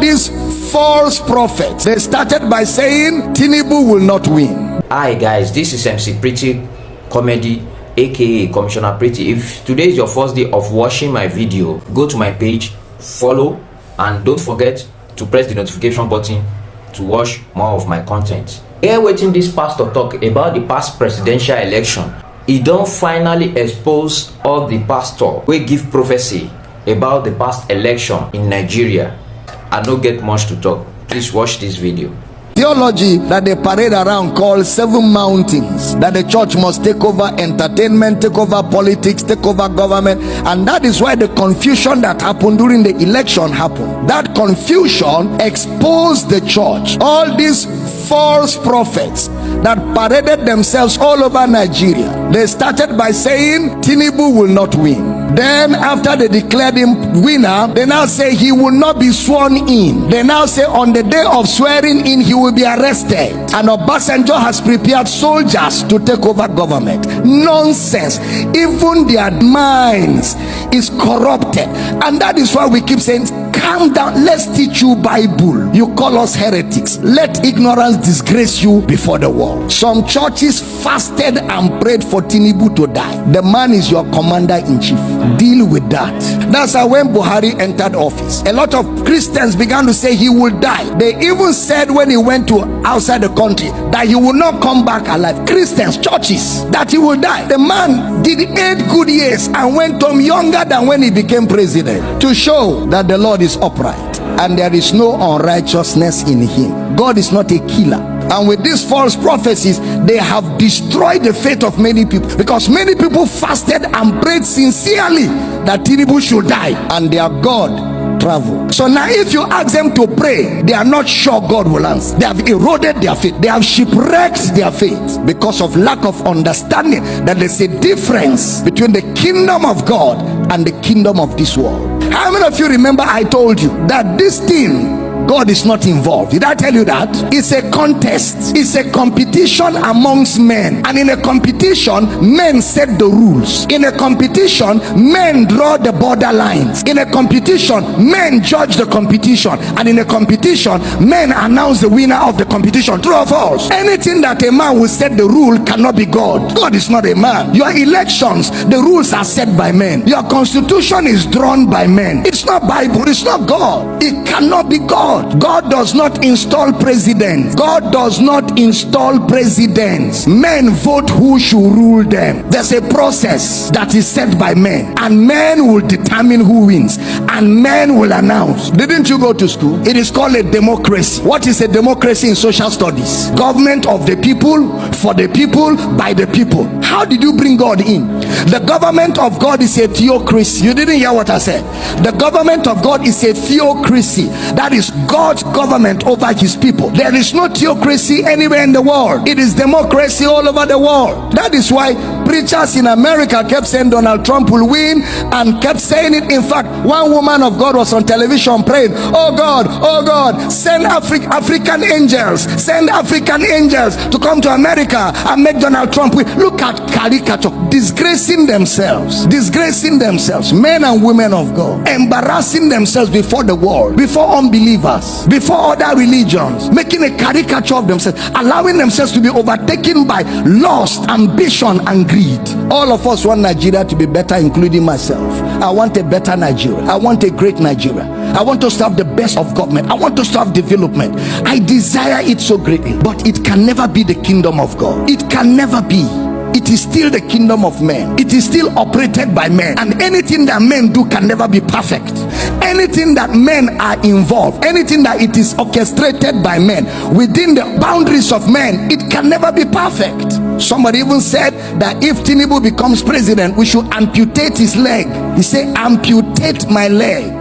these false prophets, they started by saying Tinubu will not win. Hi guys, this is MC Pretty Comedy, aka Commissioner Pretty. If today is your first day of watching my video, go to my page, follow, and don't forget to press the notification button to watch more of my content. Here waiting this pastor talk about the past presidential election. He don't finally expose all the pastor wey give prophecy about the past election in Nigeria. I don't get much to talk. Please watch this video. Theology that they parade around called 7 mountains, that the church must take over entertainment, take over politics, take over government, and that is why the confusion that happened during the election happened. That confusion exposed the church. All these false prophets that paraded themselves all over Nigeria, they started by saying Tinubu will not win. Then after they declared him winner, they now say he will not be sworn in. They now say on the day of swearing in he will be arrested, and Obasanjo has prepared soldiers to take over government. Nonsense. Even their minds is corrupted, and that is why we keep saying calm down, let's teach you Bible. You call us heretics. Let ignorance disgrace you before the world. Some churches fasted and prayed for Tinubu to die. The man is your commander-in-chief. Deal with that. That's how when Buhari entered office, a lot of Christians began to say he will die. They even said when he went to outside the country that he will not come back alive. Christians, churches, that he will die. The man did 8 good years and went home younger than when he became president, to show that the Lord is upright and there is no unrighteousness in him. God is not a killer. And with these false prophecies, they have destroyed the faith of many people, because many people fasted and prayed sincerely that Tinubu should die, and their God traveled. So now if you ask them to pray, they are not sure God will answer. They have eroded their faith. They have shipwrecked their faith because of lack of understanding that there's a difference between the kingdom of God and the kingdom of this world. How many of you remember I told you that this thing, God is not involved? Did I tell you that? It's a contest. It's a competition amongst men. And in a competition, men set the rules. In a competition, men draw the borderlines. In a competition, men judge the competition. And in a competition, men announce the winner of the competition. True or false? Anything that a man will set the rule cannot be God. God is not a man. Your elections, the rules are set by men. Your constitution is drawn by men. It's not Bible. It's not God. It cannot be God. God does not install presidents. God does not install presidents. Men vote who should rule them. There's a process that is set by men, and men will determine who wins, and men will announce. Didn't you go to school? It is called a democracy. What is a democracy in social studies? Government of the people, for the people, by the people. How did you bring God in? The government of God is a theocracy. You didn't hear what I said. The government of God is a theocracy. That is God's government over his people. There is no theocracy anywhere in the world. It is democracy all over the world. That is why preachers in America kept saying Donald Trump will win, and kept saying it. In fact, one woman of God was on television praying, oh God, send African angels, send African angels to come to America and make Donald Trump win. Look at caricature, disgracing themselves, men and women of God, embarrassing themselves before the world, before unbelievers, before other religions, making a caricature of themselves, allowing themselves to be overtaken by lust, ambition, and greed. All of us want Nigeria to be better, including myself. I want a better Nigeria. I want a great Nigeria. I want to serve the best of government. I want to serve development. I desire it so greatly, but it can never be the kingdom of God. It can never be. It is still the kingdom of men. It is still operated by men, and anything that men do can never be perfect. Anything that men are involved, anything that it is orchestrated by men within the boundaries of men, it can never be perfect. Somebody even said that if Tinubu becomes president, we should amputate his leg. He said, amputate my leg.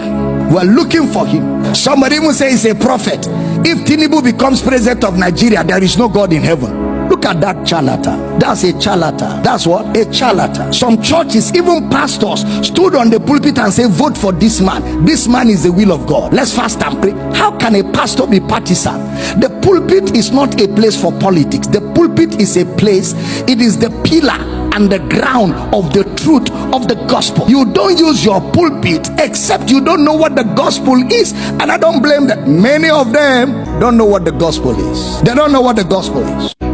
We're looking for him. Somebody even say he's a prophet. If Tinubu becomes president of Nigeria, there is no God in heaven. Look at that charlatan. That's a charlatan. That's what? A charlatan. Some churches, even pastors, stood on the pulpit and say, vote for this man. This man is the will of God. Let's fast and pray. How can a pastor be partisan? The pulpit is not a place for politics. The pulpit is a place, it is the pillar and the ground of the truth of the gospel. You don't use your pulpit except you don't know what the gospel is. And I don't blame them. Many of them don't know what the gospel is. They don't know what the gospel is.